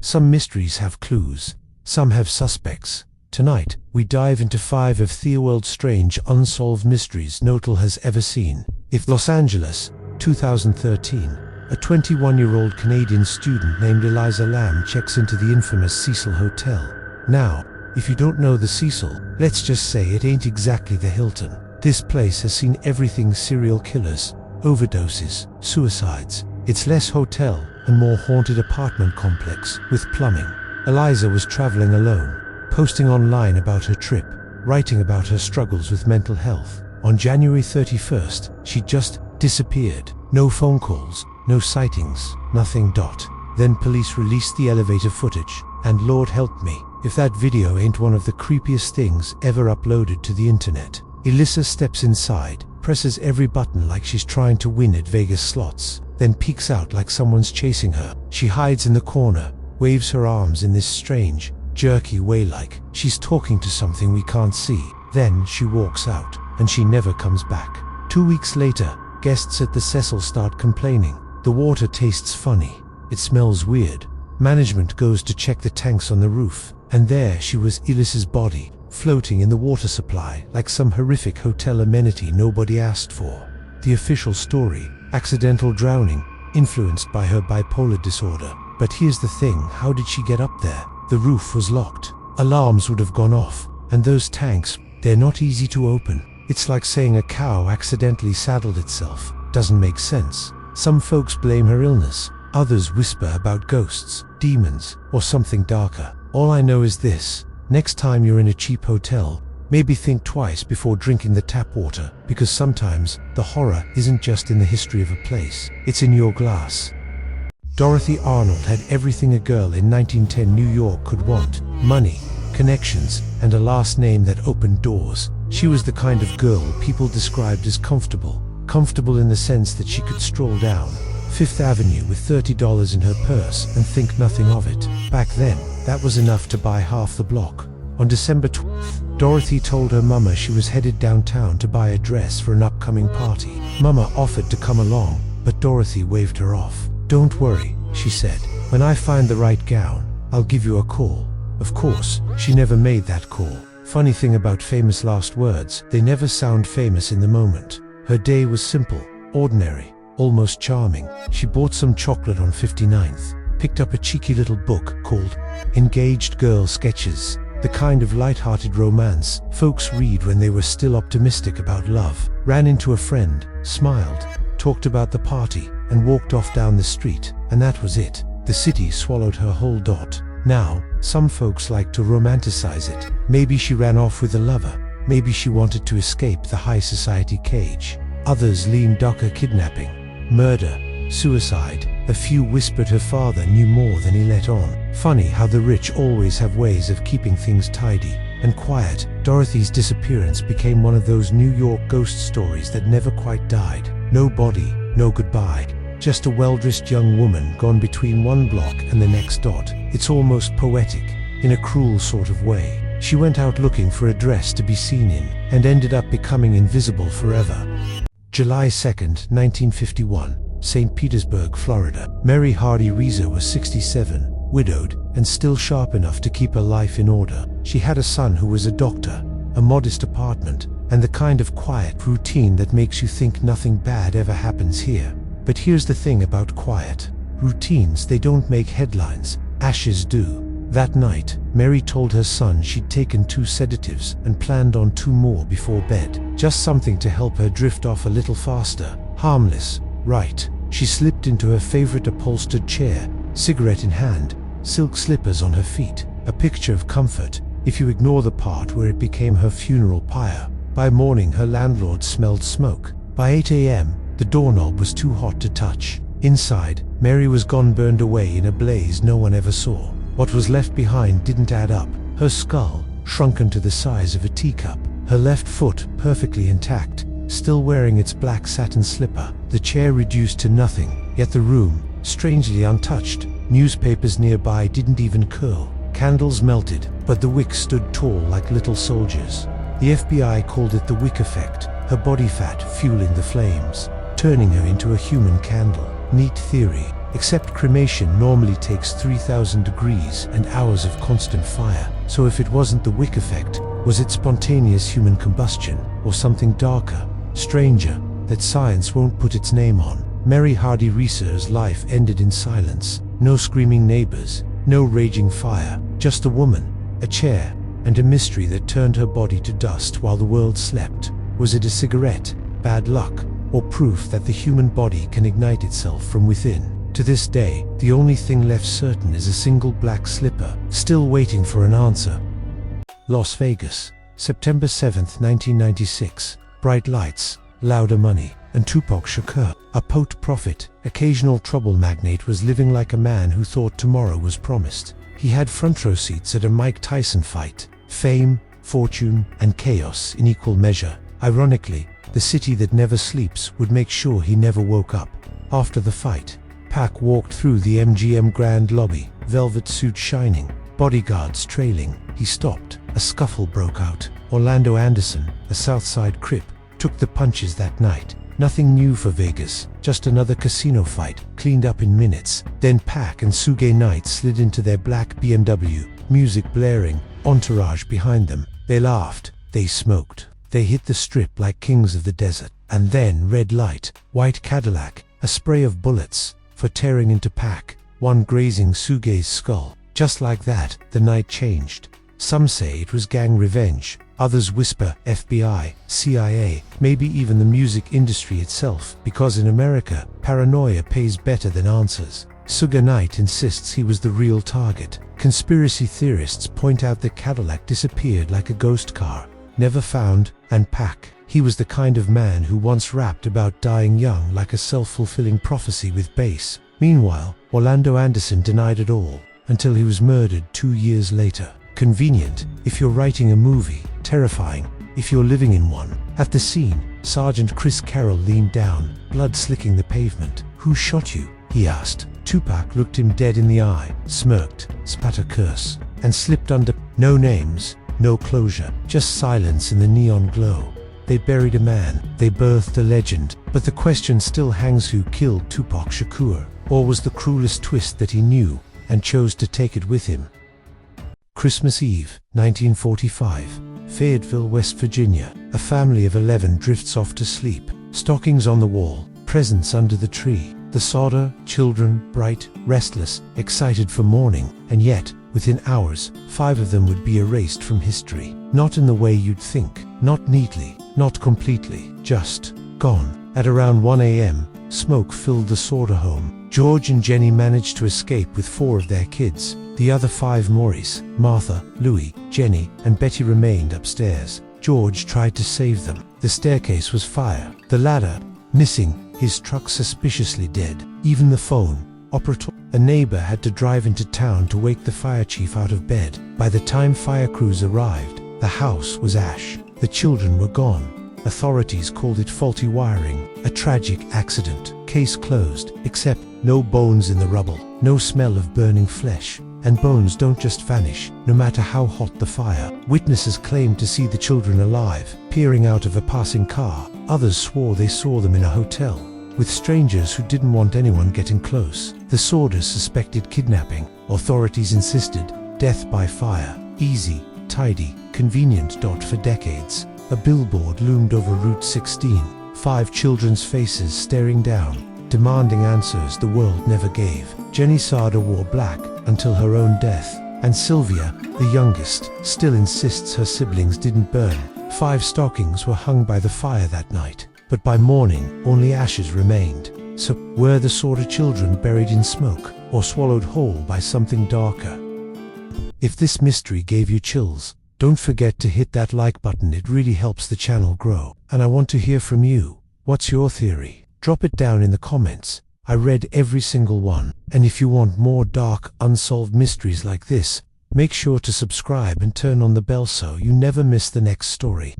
Some mysteries have clues, some have suspects. Tonight, we dive into 5 of Theoworld's strange, unsolved mysteries no one has ever seen. If Los Angeles, 2013, a 21-year-old Canadian student named Eliza Lamb checks into the infamous Cecil Hotel. Now, if you don't know the Cecil, let's just say it ain't exactly the Hilton. This place has seen everything: serial killers, overdoses, suicides. It's less hotel and more haunted apartment complex with plumbing. Eliza was traveling alone, posting online about her trip, writing about her struggles with mental health. On January 31st, she just disappeared. No phone calls, no sightings, nothing. Then police released the elevator footage, and Lord help me if that video ain't one of the creepiest things ever uploaded to the internet. Elissa steps inside, presses every button like she's trying to win at Vegas slots, then peeks out like someone's chasing her. She hides in the corner, waves her arms in this strange, jerky way like she's talking to something we can't see. Then she walks out, and she never comes back. 2 weeks later, guests at the Cecil start complaining. The water tastes funny. It smells weird. Management goes to check the tanks on the roof, and there she was, Elissa's body, floating in the water supply like some horrific hotel amenity nobody asked for. The official story: accidental drowning, influenced by her bipolar disorder. But here's the thing: how did she get up there? The roof was locked. Alarms would have gone off, and those tanks, they're not easy to open. It's like saying a cow accidentally saddled itself. Doesn't make sense. Some folks blame her illness. Others whisper about ghosts, demons, or something darker. All I know is this: next time you're in a cheap hotel, maybe think twice before drinking the tap water, because sometimes the horror isn't just in the history of a place, it's in your glass. Dorothy Arnold had everything a girl in 1910 New York could want: money, connections, and a last name that opened doors. She was the kind of girl people described as comfortable. Comfortable in the sense that she could stroll down Fifth Avenue with $30 in her purse and think nothing of it. Back then, that was enough to buy half the block. On December 12th, Dorothy told her mama she was headed downtown to buy a dress for an upcoming party. Mama offered to come along, but Dorothy waved her off. "Don't worry," she said. "When I find the right gown, I'll give you a call." Of course, she never made that call. Funny thing about famous last words, they never sound famous in the moment. Her day was simple, ordinary, almost charming. She bought some chocolate on 59th, picked up a cheeky little book called Engaged Girl Sketches, the kind of light-hearted romance folks read when they were still optimistic about love, ran into a friend, smiled, talked about the party, and walked off down the street, and that was it. The city swallowed her whole. Now, some folks like to romanticize it. Maybe she ran off with a lover. Maybe she wanted to escape the high society cage. Others leaned darker: kidnapping, murder, suicide. A few whispered her father knew more than he let on. Funny how the rich always have ways of keeping things tidy and quiet. Dorothy's disappearance became one of those New York ghost stories that never quite died. No body, no goodbye. Just a well-dressed young woman gone between one block and the next. It's almost poetic, in a cruel sort of way. She went out looking for a dress to be seen in, and ended up becoming invisible forever. July 2nd, 1951, St. Petersburg, Florida. Mary Hardy Reza was 67, widowed, and still sharp enough to keep her life in order. She had a son who was a doctor, a modest apartment, and the kind of quiet routine that makes you think nothing bad ever happens here. But here's the thing about quiet routines: they don't make headlines, ashes do. That night, Mary told her son she'd taken 2 sedatives and planned on 2 more before bed. Just something to help her drift off a little faster. Harmless, right? She slipped into her favorite upholstered chair, cigarette in hand, silk slippers on her feet. A picture of comfort, if you ignore the part where it became her funeral pyre. By morning, her landlord smelled smoke. By 8 a.m., the doorknob was too hot to touch. Inside, Mary was gone, burned away in a blaze no one ever saw. What was left behind didn't add up. Her skull, shrunken to the size of a teacup. Her left foot, perfectly intact, still wearing its black satin slipper. The chair reduced to nothing, yet the room, strangely untouched. Newspapers nearby didn't even curl. Candles melted, but the wicks stood tall like little soldiers. The FBI called it the wick effect, her body fat fueling the flames, turning her into a human candle. Neat theory, Except cremation normally takes 3,000 degrees and hours of constant fire. So if it wasn't the wick effect, was it spontaneous human combustion, or something darker, stranger, that science won't put its name on? Mary Hardy Reeser's life ended in silence. No screaming neighbors, no raging fire, just a woman, a chair, and a mystery that turned her body to dust while the world slept. Was it a cigarette, bad luck, or proof that the human body can ignite itself from within? To this day, the only thing left certain is a single black slipper, still waiting for an answer. Las Vegas, September 7, 1996. Bright lights, louder money, and Tupac Shakur, a pot prophet, occasional trouble magnate, was living like a man who thought tomorrow was promised. He had front row seats at a Mike Tyson fight. Fame, fortune, and chaos in equal measure. Ironically, the city that never sleeps would make sure he never woke up. After the fight, Pac walked through the MGM Grand Lobby, velvet suit shining, bodyguards trailing. He stopped. A scuffle broke out. Orlando Anderson, a Southside Crip, took the punches that night. Nothing new for Vegas, just another casino fight, cleaned up in minutes. Then Pac and Suge Knight slid into their black BMW, music blaring, entourage behind them. They laughed, they smoked, they hit the strip like kings of the desert. And then red light, white Cadillac, a spray of bullets, for tearing into Pac, one grazing Suge's skull. Just like that, the night changed. Some say it was gang revenge, others whisper FBI, CIA, maybe even the music industry itself, because in America, paranoia pays better than answers. Suge Knight insists he was the real target. Conspiracy theorists point out the Cadillac disappeared like a ghost car, never found, and Pac, he was the kind of man who once rapped about dying young like a self-fulfilling prophecy with bass. Meanwhile, Orlando Anderson denied it all, until he was murdered 2 years later. Convenient, if you're writing a movie. Terrifying, if you're living in one. At the scene, Sergeant Chris Carroll leaned down, blood slicking the pavement. "Who shot you?" he asked. Tupac looked him dead in the eye, smirked, spat a curse, and slipped under. No names, no closure, just silence in the neon glow. They buried a man, they birthed a legend, but the question still hangs: who killed Tupac Shakur? Or was the cruelest twist that he knew, and chose to take it with him? Christmas Eve, 1945. Fayetteville, West Virginia. A family of 11 drifts off to sleep. Stockings on the wall, presents under the tree. The solder, children, bright, restless, excited for morning, and yet, within hours, 5 of them would be erased from history. Not in the way you'd think, not neatly, not completely, just gone. At around 1 a.m., smoke filled the Sorter home. George and Jenny managed to escape with 4 of their kids. The other 5, Maurice, Martha, Louis, Jenny, and Betty, remained upstairs. George tried to save them. The staircase was fire. The ladder, missing. His truck suspiciously dead. Even the phone, operator. A neighbor had to drive into town to wake the fire chief out of bed. By the time fire crews arrived, the house was ash. The children were gone. Authorities called it faulty wiring, a tragic accident. Case closed, except no bones in the rubble, no smell of burning flesh. And bones don't just vanish, no matter how hot the fire. Witnesses claimed to see the children alive, peering out of a passing car. Others swore they saw them in a hotel, with strangers who didn't want anyone getting close. The Sorders suspected kidnapping. Authorities insisted death by fire. Easy, tidy, convenient. For decades, a billboard loomed over Route 16. 5 children's faces staring down, demanding answers the world never gave. Jenny Sarda wore black until her own death, and Sylvia, the youngest, still insists her siblings didn't burn. 5 stockings were hung by the fire that night, but by morning only ashes remained. So, were the Sorter children buried in smoke, or swallowed whole by something darker? If this mystery gave you chills, don't forget to hit that like button. It really helps the channel grow. And I want to hear from you. What's your theory? Drop it down in the comments. I read every single one. And if you want more dark, unsolved mysteries like this, make sure to subscribe and turn on the bell so you never miss the next story.